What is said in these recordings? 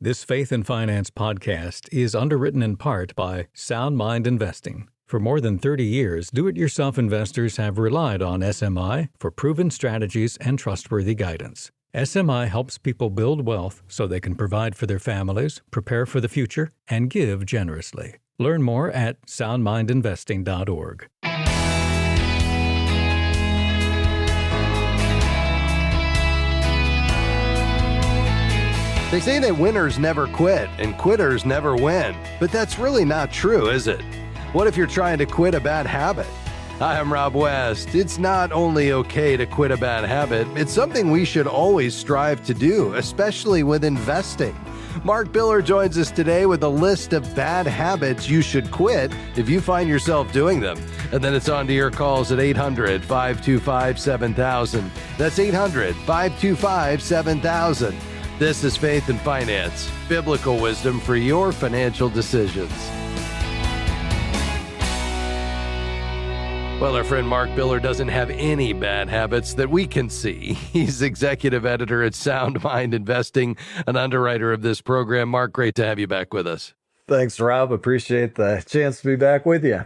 This Faith and Finance podcast is underwritten in part by Sound Mind Investing. For more than 30 years, do-it-yourself investors have relied on SMI for proven strategies and trustworthy guidance. SMI helps people build wealth so they can provide for their families, prepare for the future, and give generously. Learn more at soundmindinvesting.org. They say that winners never quit and quitters never win, but that's really not true, is it? What if you're trying to quit a bad habit? Hi, I'm Rob West. It's not only okay to quit a bad habit, it's something we should always strive to do, especially with investing. Mark Biller joins us today with a list of bad habits you should quit if you find yourself doing them. And then it's on to your calls at 800-525-7000. That's 800-525-7000. This is Faith and Finance, biblical wisdom for your financial decisions. Well, our friend Mark Biller doesn't have any bad habits that we can see. He's executive editor at Sound Mind Investing, an underwriter of this program. Mark, great to have you back with us. Thanks, Rob. Appreciate the chance to be back with you.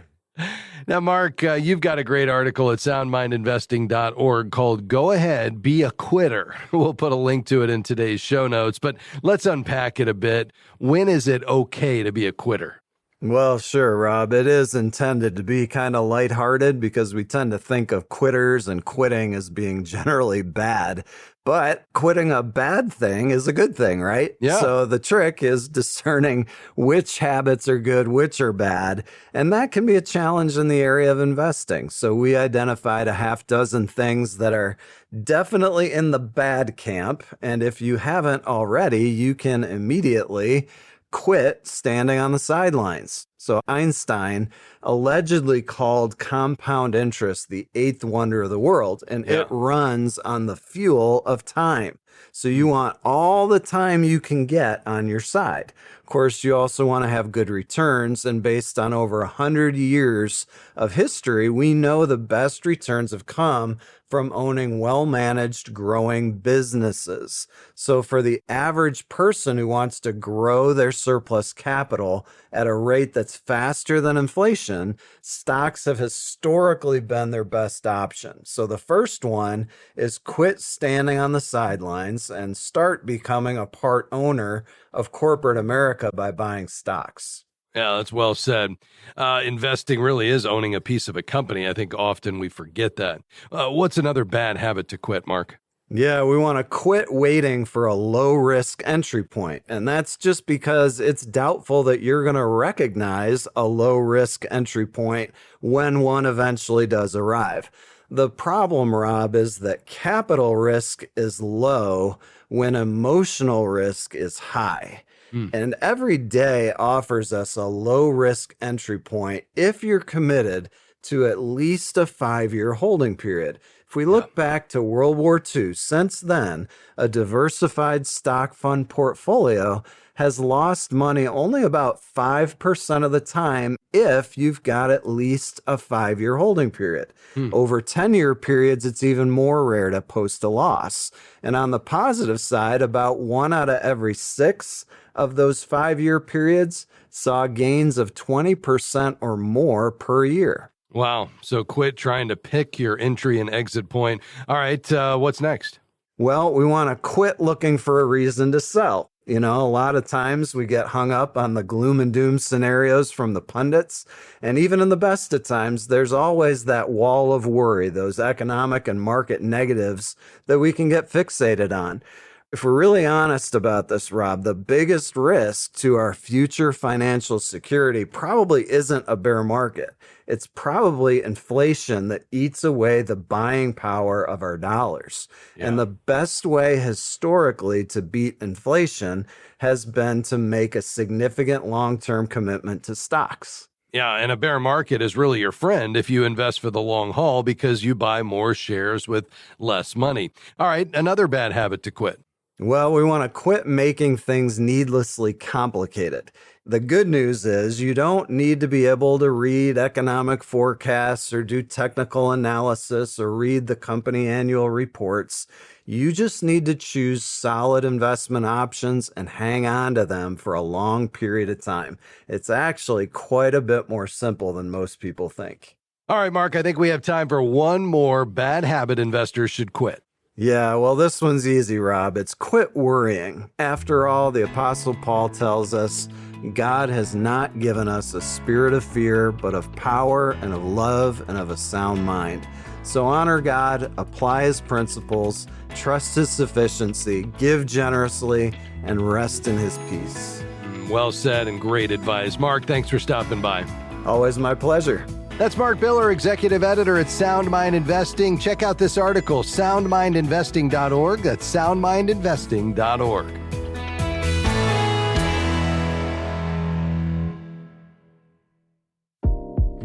Now, Mark, you've got a great article at soundmindinvesting.org called Go Ahead, Be a Quitter. We'll put a link to it in today's show notes, but let's unpack it a bit. When is it okay to be a quitter? Well, sure, Rob. It is intended to be kind of lighthearted because we tend to think of quitters and quitting as being generally bad. But quitting a bad thing is a good thing, right? Yeah. So the trick is discerning which habits are good, which are bad. And that can be a challenge in the area of investing. So we identified a half dozen things that are definitely in the bad camp. And if you haven't already, you can immediately quit standing on the sidelines. So Einstein allegedly called compound interest the eighth wonder of the world, and it runs on the fuel of time. So you want all the time you can get on your side. Of course, you also want to have good returns, and based on over 100 years of history, we know the best returns have come from owning well-managed, growing businesses. So for the average person who wants to grow their surplus capital at a rate that's faster than inflation, stocks have historically been their best option. So the first one is quit standing on the sidelines and start becoming a part owner of corporate America by buying stocks. Yeah, that's well said. Investing really is owning a piece of a company. I think often we forget that. What's another bad habit to quit, Mark? Yeah, we want to quit waiting for a low-risk entry point. And that's just because it's doubtful that you're going to recognize a low-risk entry point when one eventually does arrive. The problem, Rob, is that capital risk is low when emotional risk is high. And every day offers us a low-risk entry point if you're committed to at least a 5-year holding period. If we look back to World War II, since then, a diversified stock fund portfolio has lost money only about 5% of the time if you've got at least a 5-year holding period. Over 10-year periods, it's even more rare to post a loss. And on the positive side, about 1 out of every 6 of those 5-year periods saw gains of 20% or more per year. Wow. So quit trying to pick your entry and exit point. All right. What's next? Well, we want to quit looking for a reason to sell. You know, a lot of times we get hung up on the gloom and doom scenarios from the pundits. And even in the best of times, there's always that wall of worry, those economic and market negatives that we can get fixated on. If we're really honest about this, Rob, the biggest risk to our future financial security probably isn't a bear market. It's probably inflation that eats away the buying power of our dollars. Yeah. And the best way historically to beat inflation has been to make a significant long-term commitment to stocks. Yeah, and a bear market is really your friend if you invest for the long haul because you buy more shares with less money. All right, another bad habit to quit. Well, we want to quit making things needlessly complicated. The good news is you don't need to be able to read economic forecasts or do technical analysis or read the company annual reports. You just need to choose solid investment options and hang on to them for a long period of time. It's actually quite a bit more simple than most people think. All right, Mark, I think we have time for one more bad habit investors should quit. Yeah, well, this one's easy, Rob. It's quit worrying. After all, the Apostle Paul tells us God has not given us a spirit of fear, but of power and of love and of a sound mind. So honor God, apply his principles, trust his sufficiency, give generously, and rest in his peace. Well said and great advice. Mark, thanks for stopping by. Always my pleasure. That's Mark Biller, executive editor at Sound Mind Investing. Check out this article, soundmindinvesting.org. That's soundmindinvesting.org.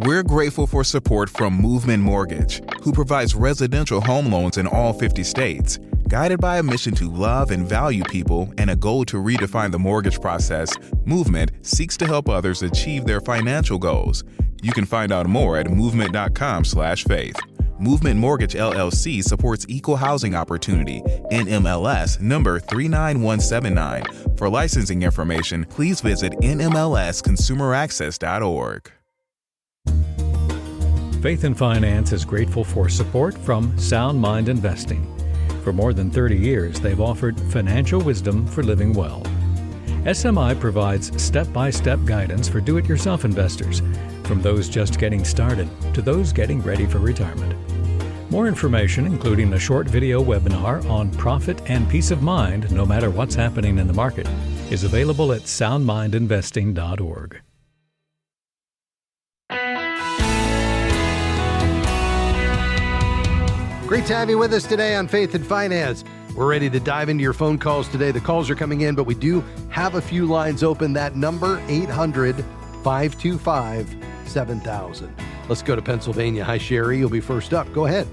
We're grateful for support from Movement Mortgage, who provides residential home loans in all 50 states. Guided by a mission to love and value people and a goal to redefine the mortgage process, Movement seeks to help others achieve their financial goals. You can find out more at movement.com/faith. Movement Mortgage LLC supports equal housing opportunity, NMLS number 39179. For licensing information, please visit nmlsconsumeraccess.org. Faith and Finance is grateful for support from Sound Mind Investing. For more than 30 years, they've offered financial wisdom for living well. SMI provides step-by-step guidance for do-it-yourself investors, from those just getting started to those getting ready for retirement. More information, including a short video webinar on profit and peace of mind no matter what's happening in the market, is available at soundmindinvesting.org. Great to have you with us today on Faith and Finance. We're ready to dive into your phone calls today. The calls are coming in, but we do have a few lines open. That number, 800-525-7000. Let's go to Pennsylvania. Hi, Sherry. You'll be first up. Go ahead.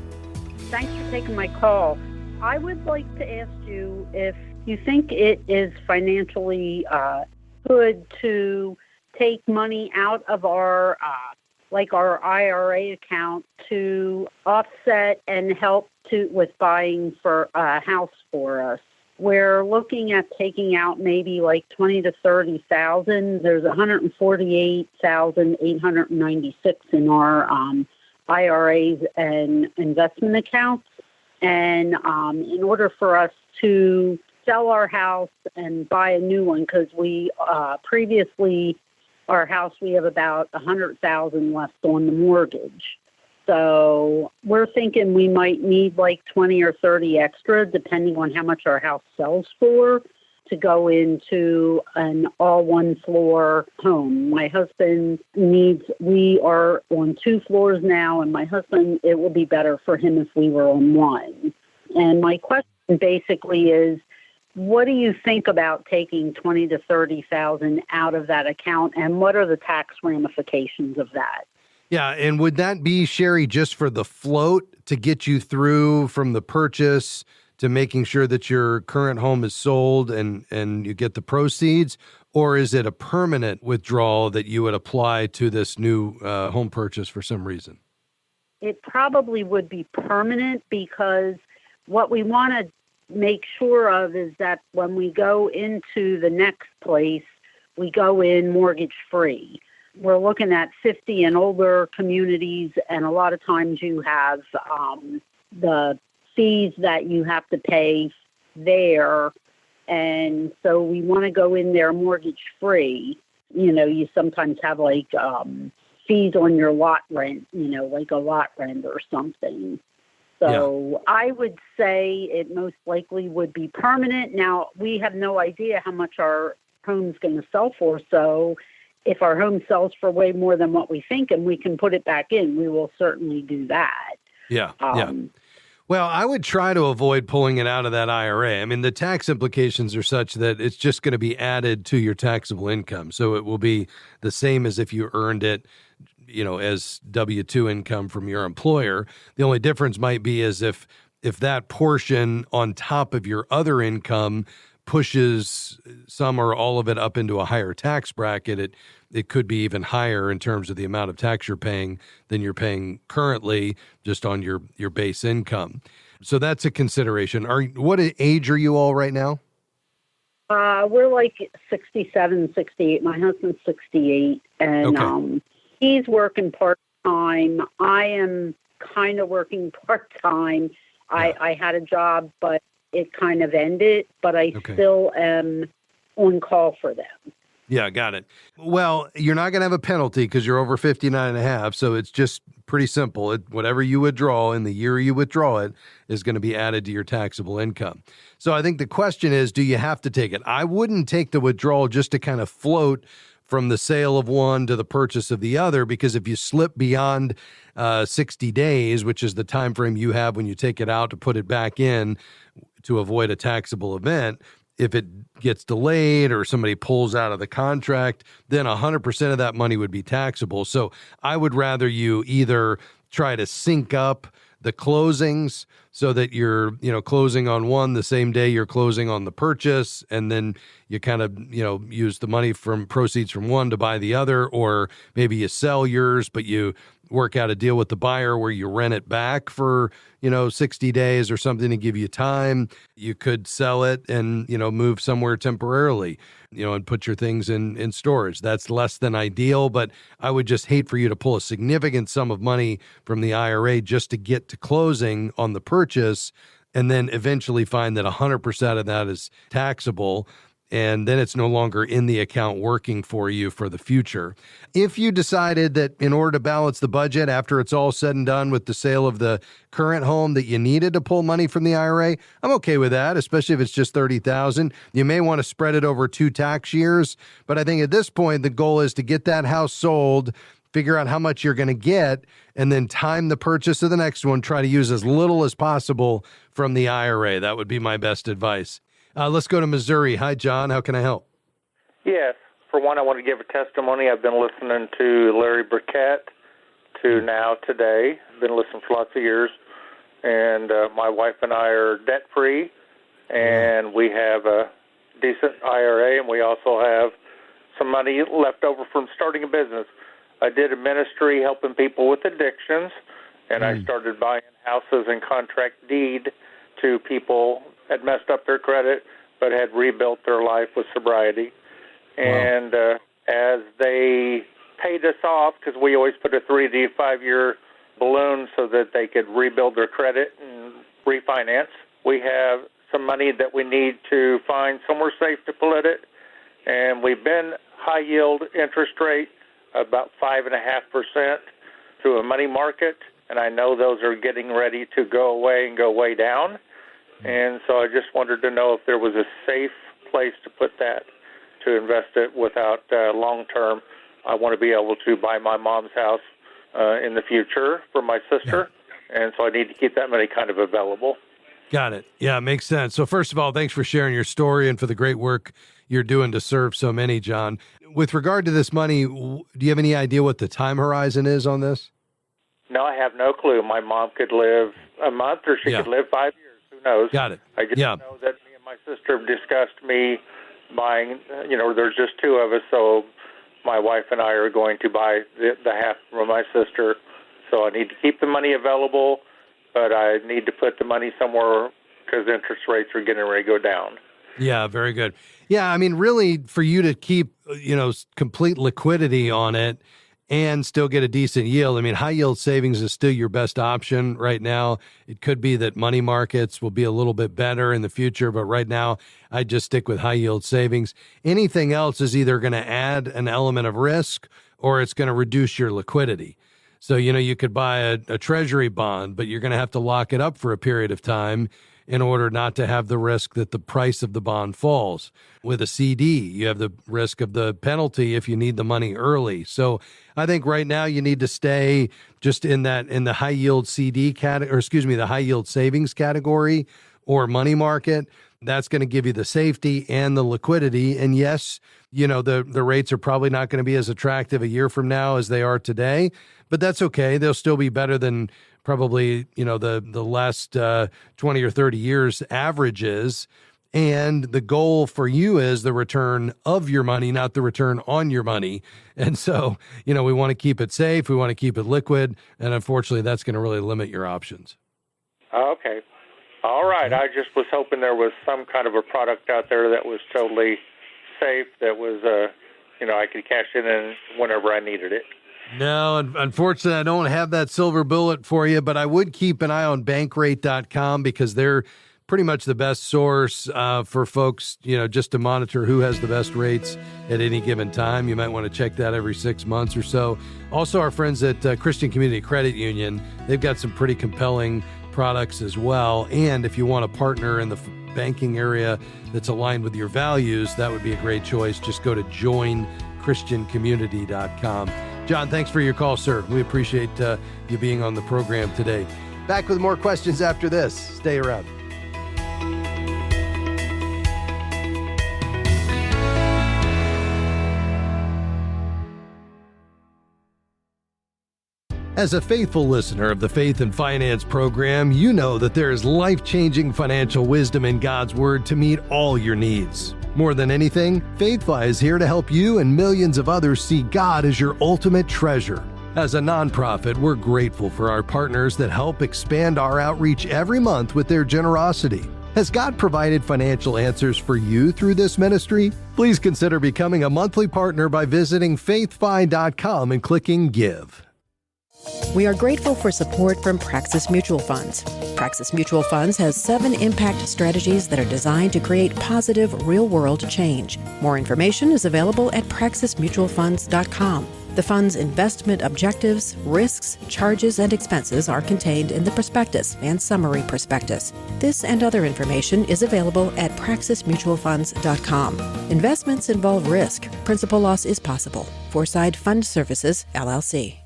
Thanks for taking my call. I would like to ask you if you think it is financially good to take money out of our our IRA account to offset and help with buying for a house for us. We're looking at taking out maybe like 20 to 30,000. There's 148,896 in our IRAs and investment accounts. And in order for us to sell our house and buy a new one, because we previously, our house, we have about 100,000 left on the mortgage. So we're thinking we might need like 20 or 30 extra, depending on how much our house sells for, to go into an all one floor home. My husband we are on 2 floors now, and my husband, it would be better for him if we were on one. And my question basically is, what do you think about taking 20 to 30,000 out of that account, and what are the tax ramifications of that? Yeah, and would that be, Sherry, just for the float to get you through from the purchase to making sure that your current home is sold and you get the proceeds, or is it a permanent withdrawal that you would apply to this new home purchase for some reason? It probably would be permanent, because what we want to make sure of is that when we go into the next place, we go in mortgage free. We're looking at 50 and older communities, and a lot of times you have the fees that you have to pay there. And so we want to go in there mortgage free. You know, you sometimes have like fees on your lot rent, like a lot rent or something. So yeah. I would say it most likely would be permanent. Now, we have no idea how much our home's going to sell for. So if our home sells for way more than what we think and we can put it back in, we will certainly do that. Yeah. Well, I would try to avoid pulling it out of that IRA. I mean, the tax implications are such that it's just going to be added to your taxable income. So it will be the same as if you earned it, as W-2 income from your employer. The only difference might be is if if that portion on top of your other income pushes some or all of it up into a higher tax bracket, it could be even higher in terms of the amount of tax you're paying than you're paying currently just on your base income. So that's a consideration. What age are you all right now? We're like 67, 68. My husband's 68, and Okay. He's working part-time. I am kind of working part-time. Yeah. I had a job, but it kind of ended, but I Okay. still am on call for them. Yeah, got it. Well, you're not going to have a penalty because you're over 59 and a half. So it's just pretty simple. Whatever you withdraw in the year you withdraw it is going to be added to your taxable income. So I think the question is, do you have to take it? I wouldn't take the withdrawal just to kind of float from the sale of one to the purchase of the other, because if you slip beyond 60 days, which is the time frame you have when you take it out to put it back in to avoid a taxable event, if it gets delayed or somebody pulls out of the contract, then 100% of that money would be taxable. So I would rather you either try to sync up the closings so that you're, closing on one the same day you're closing on the purchase, and then you kind of, use the money from proceeds from one to buy the other, or maybe you sell yours, but you work out a deal with the buyer where you rent it back for, 60 days or something to give you time. You could sell it and, move somewhere temporarily, and put your things in storage. That's less than ideal, but I would just hate for you to pull a significant sum of money from the IRA just to get to closing on the purchase and then eventually find that 100% of that is taxable. And then it's no longer in the account working for you for the future. If you decided that in order to balance the budget after it's all said and done with the sale of the current home that you needed to pull money from the IRA, I'm okay with that, especially if it's just $30,000. You may want to spread it over 2 tax years, but I think at this point the goal is to get that house sold, figure out how much you're going to get, and then time the purchase of the next one. Try to use as little as possible from the IRA. That would be my best advice. Let's go to Missouri. Hi, John. How can I help? Yes. For one, I want to give a testimony. I've been listening to Larry Burkett to now today. Been listening for lots of years. And my wife and I are debt-free, and we have a decent IRA, and we also have some money left over from starting a business. I did a ministry helping people with addictions, and I started buying houses and contract deed to people had messed up their credit but had rebuilt their life with sobriety. And as they paid us off, because we always put a 3 to 5 year balloon so that they could rebuild their credit and refinance, we have some money that we need to find somewhere safe to put it. And we've been high yield interest rate, about 5.5% through a money market. And I know those are getting ready to go away and go way down. And so I just wanted to know if there was a safe place to put that, to invest it without long-term. I want to be able to buy my mom's house in the future for my sister, and so I need to keep that money kind of available. Got it. Yeah, makes sense. So first of all, thanks for sharing your story and for the great work you're doing to serve so many, John. With regard to this money, do you have any idea what the time horizon is on this? No, I have no clue. My mom could live a month or she could live 5 years. Who knows? Got it. I just know that me and my sister have discussed me buying, there's just 2 of us, so my wife and I are going to buy the half from my sister. So I need to keep the money available, but I need to put the money somewhere because interest rates are getting ready to go down. Yeah, very good. Yeah, I mean, really, for you to keep, complete liquidity on it and still get a decent yield. I mean, high yield savings is still your best option right now. It could be that money markets will be a little bit better in the future, but right now I'd just stick with high yield savings. Anything else is either going to add an element of risk or it's going to reduce your liquidity. So, you could buy a treasury bond, but you're going to have to lock it up for a period of time in order not to have the risk that the price of the bond falls. With a CD, you have the risk of the penalty if you need the money early. So I think right now you need to stay just in the high yield CD category, the high yield savings category, or money market. That's going to give you the safety and the liquidity. And yes, the rates are probably not going to be as attractive a year from now as they are today, but that's okay. They'll still be better than probably, the last 20 or 30 years averages. And the goal for you is the return of your money, not the return on your money. And so, we want to keep it safe. We want to keep it liquid. And unfortunately, that's going to really limit your options. Okay. All right. I just was hoping there was some kind of a product out there that was totally safe, that was, I could cash it in whenever I needed it. No, unfortunately, I don't have that silver bullet for you, but I would keep an eye on bankrate.com because they're pretty much the best source for folks, just to monitor who has the best rates at any given time. You might want to check that every 6 months or so. Also, our friends at Christian Community Credit Union, they've got some pretty compelling products as well. And if you want a partner in the banking area that's aligned with your values, that would be a great choice. Just go to joinchristiancommunity.com. John, thanks for your call, sir. We appreciate you being on the program today. Back with more questions after this. Stay around. As a faithful listener of the Faith and Finance program, you know that there is life-changing financial wisdom in God's Word to meet all your needs. More than anything, FaithFi is here to help you and millions of others see God as your ultimate treasure. As a nonprofit, we're grateful for our partners that help expand our outreach every month with their generosity. Has God provided financial answers for you through this ministry? Please consider becoming a monthly partner by visiting faithfi.com and clicking Give. We are grateful for support from Praxis Mutual Funds. Praxis Mutual Funds has 7 impact strategies that are designed to create positive, real-world change. More information is available at praxismutualfunds.com. The fund's investment objectives, risks, charges, and expenses are contained in the prospectus and summary prospectus. This and other information is available at praxismutualfunds.com. Investments involve risk. Principal loss is possible. Foreside Fund Services, LLC.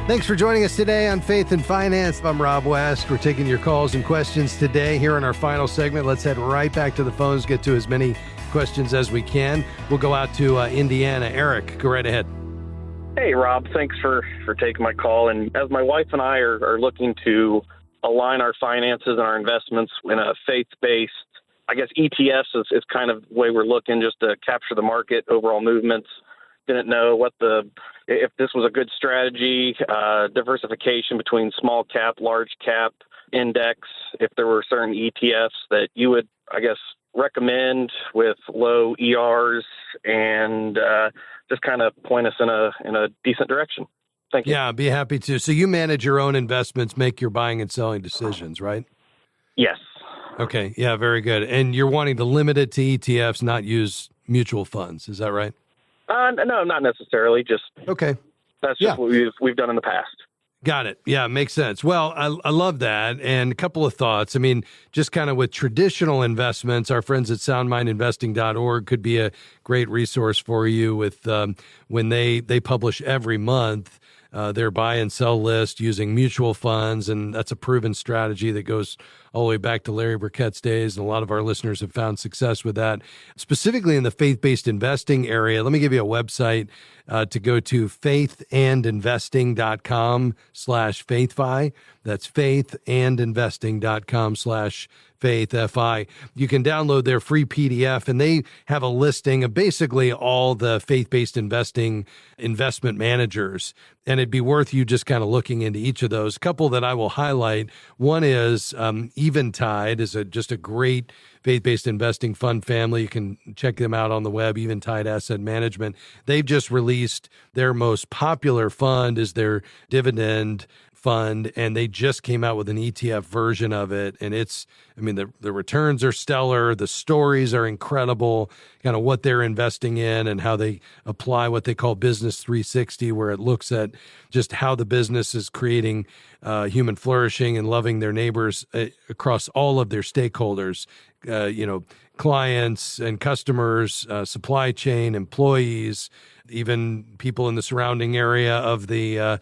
Thanks for joining us today on Faith and Finance. I'm Rob West. We're taking your calls and questions today here in our final segment. Let's head right back to the phones, get to as many questions as we can. We'll go out to Indiana. Eric, go right ahead. Hey, Rob. Thanks for taking my call. And as my wife and I are looking to align our finances and our investments in a faith-based, I guess ETFs is kind of the way we're looking, just to capture the market, overall movements. Didn't know if this was a good strategy, diversification between small cap, large cap, index, if there were certain ETFs that you would, I guess, recommend with low ERs and just kind of point us in a decent direction. Thank you. Yeah, I'd be happy to. So you manage your own investments, make your buying and selling decisions, right? Yes. Okay. Yeah, very good. And you're wanting to limit it to ETFs, not use mutual funds. Is that right? No, not necessarily. Just okay. That's just what we've done in the past. Got it. Yeah, makes sense. Well, I love that. And a couple of thoughts. I mean, just kind of with traditional investments, our friends at soundmindinvesting.org could be a great resource for you with when they publish every month their buy and sell list using mutual funds. And that's a proven strategy that goes all the way back to Larry Burkett's days. And a lot of our listeners have found success with that, specifically in the faith-based investing area. Let me give you a website to go to, faithandinvesting.com/faithfi. That's faithandinvesting.com/faithfi. You can download their free PDF, and they have a listing of basically all the faith-based investment managers. And it'd be worth you just kind of looking into each of those. A couple that I will highlight. One is Eventide is just a great faith-based investing fund family. You can check them out on the web, Eventide Asset Management. They've just released their most popular fund is their dividend fund, and they just came out with an ETF version of it. And the returns are stellar. The stories are incredible, kind of what they're investing in and how they apply what they call Business 360, where it looks at just how the business is creating human flourishing and loving their neighbors across all of their stakeholders, clients and customers, supply chain, employees, even people in the surrounding area of the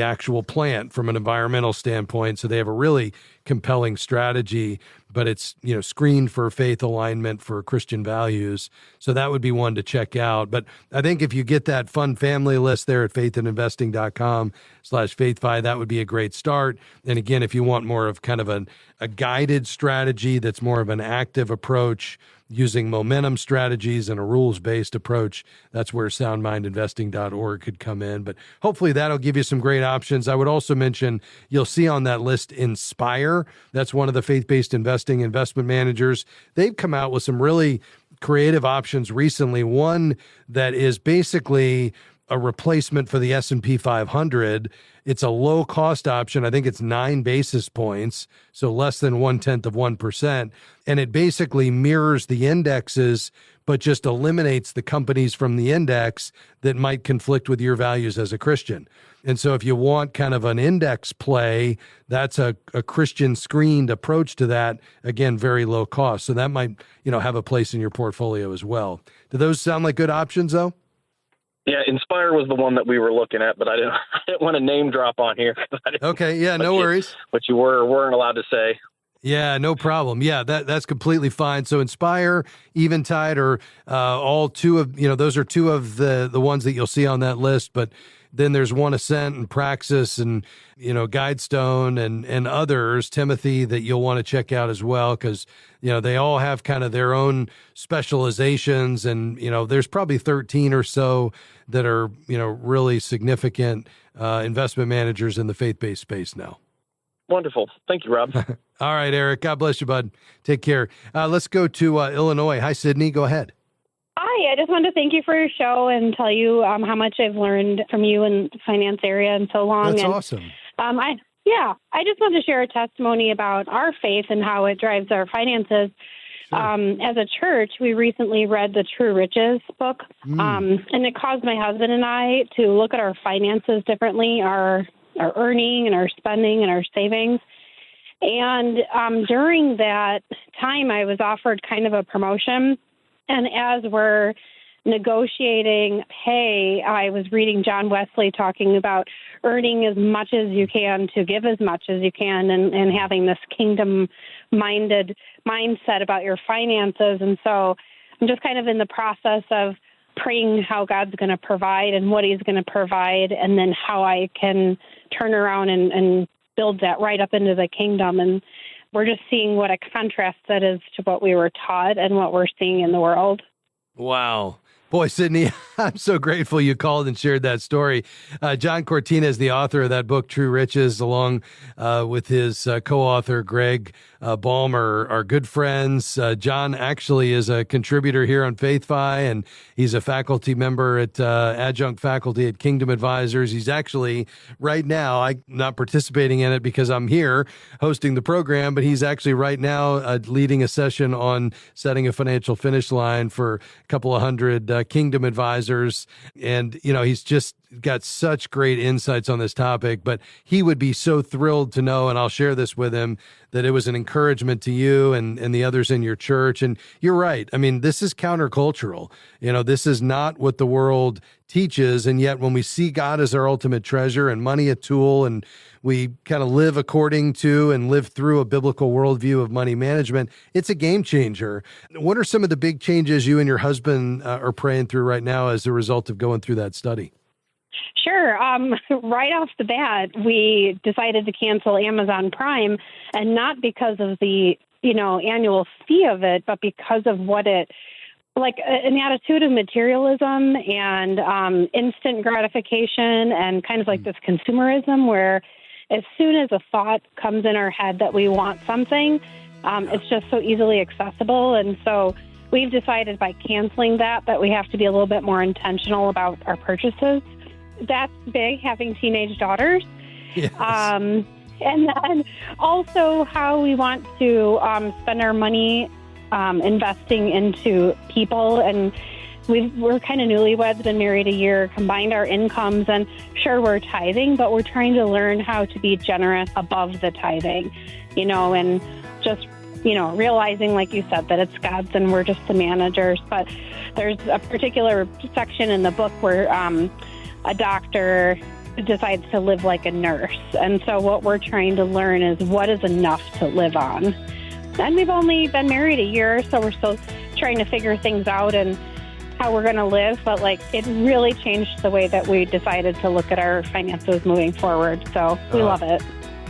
actual plant from an environmental standpoint. So they have a really compelling strategy, but it's screened for faith alignment for Christian values. So that would be one to check out. But I think if you get that fun family list there at faithandinvesting.com/faithfi, that would be a great start. And again, if you want more of kind of a guided strategy that's more of an active approach, using momentum strategies and a rules-based approach, that's where soundmindinvesting.org could come in. But hopefully that'll give you some great options. I would also mention, you'll see on that list Inspire. That's one of the faith-based investing investment managers. They've come out with some really creative options recently. One that is basically a replacement for the S&P 500. It's a low-cost option. I think it's 9 basis points, so less than 0.1%. And it basically mirrors the indexes, but just eliminates the companies from the index that might conflict with your values as a Christian. And so if you want kind of an index play, that's a Christian screened approach to that. Again, very low cost. So that might, have a place in your portfolio as well. Do those sound like good options, though? Yeah, Inspire was the one that we were looking at, but I didn't want to name drop on here. Okay, yeah, no worries. But you weren't allowed to say. Yeah, no problem. Yeah, that's completely fine. So Inspire, Eventide are all two of, those are two of the ones that you'll see on that list. But then there's One Ascent and Praxis and, Guidestone and others, Timothy, that you'll want to check out as well, because, they all have kind of their own specializations. And, there's probably 13 or so that are, really significant investment managers in the faith-based space now. Wonderful. Thank you, Rob. All right, Eric. God bless you, bud. Take care. Let's go to Illinois. Hi, Sydney. Go ahead. Hi. I just wanted to thank you for your show and tell you how much I've learned from you in the finance area and so long. That's awesome. I just wanted to share a testimony about our faith and how it drives our finances. Sure. As a church, we recently read the True Riches book, and it caused my husband and I to look at our finances differently, our earning and our spending and our savings. And during that time, I was offered kind of a promotion. And as we're negotiating pay, I was reading John Wesley talking about earning as much as you can to give as much as you can, and having this kingdom-minded mindset about your finances. And so I'm just kind of in the process of praying how God's going to provide and what he's going to provide, and then how I can turn around and build that right up into the kingdom. And we're just seeing what a contrast that is to what we were taught and what we're seeing in the world. Wow. Boy, Sydney, I'm so grateful you called and shared that story. John Cortina is the author of that book, True Riches, along with his co-author, Greg Balmer, are good friends. John actually is a contributor here on FaithFi, and he's a faculty member at adjunct faculty at Kingdom Advisors. He's actually, right now, I'm not participating in it because I'm here hosting the program, but he's actually right now leading a session on setting a financial finish line for a couple of hundred Kingdom Advisors. And, he's just got such great insights on this topic, but he would be so thrilled to know, and I'll share this with him, that it was an encouragement to you and the others in your church. And you're right. I mean, this is countercultural. This is not what the world teaches. And yet when we see God as our ultimate treasure and money a tool, and we kind of live according to and live through a biblical worldview of money management, it's a game changer. What are some of the big changes you and your husband are praying through right now as a result of going through that study? Sure. Right off the bat, we decided to cancel Amazon Prime, and not because of the, annual fee of it, but because of what it, like an attitude of materialism and instant gratification, and kind of like this consumerism where as soon as a thought comes in our head that we want something, it's just so easily accessible. And so we've decided by canceling that we have to be a little bit more intentional about our purchases. That's big, having teenage daughters. Yes. And then also how we want to spend our money investing into people. And we're kind of newlyweds, been married a year, combined our incomes, and sure, we're tithing, but we're trying to learn how to be generous above the tithing, and just, realizing, like you said, that it's God's and we're just the managers. But there's a particular section in the book where a doctor decides to live like a nurse. And so what we're trying to learn is what is enough to live on. And we've only been married a year, so we're still trying to figure things out and how we're going to live. But it really changed the way that we decided to look at our finances moving forward. So we love it.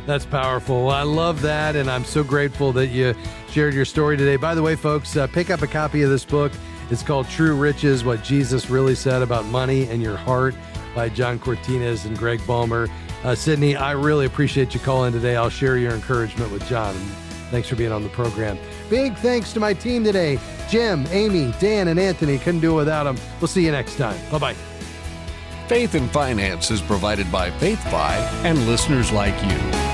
That's powerful. I love that, and I'm so grateful that you shared your story today. By the way, folks, pick up a copy of this book. It's called True Riches, What Jesus Really Said About Money and Your Heart by John Cortines and Greg Balmer. Sydney, I really appreciate you calling today. I'll share your encouragement with John. And thanks for being on the program. Big thanks to my team today. Jim, Amy, Dan, and Anthony. Couldn't do it without them. We'll see you next time. Bye-bye. Faith and Finance is provided by FaithFi and listeners like you.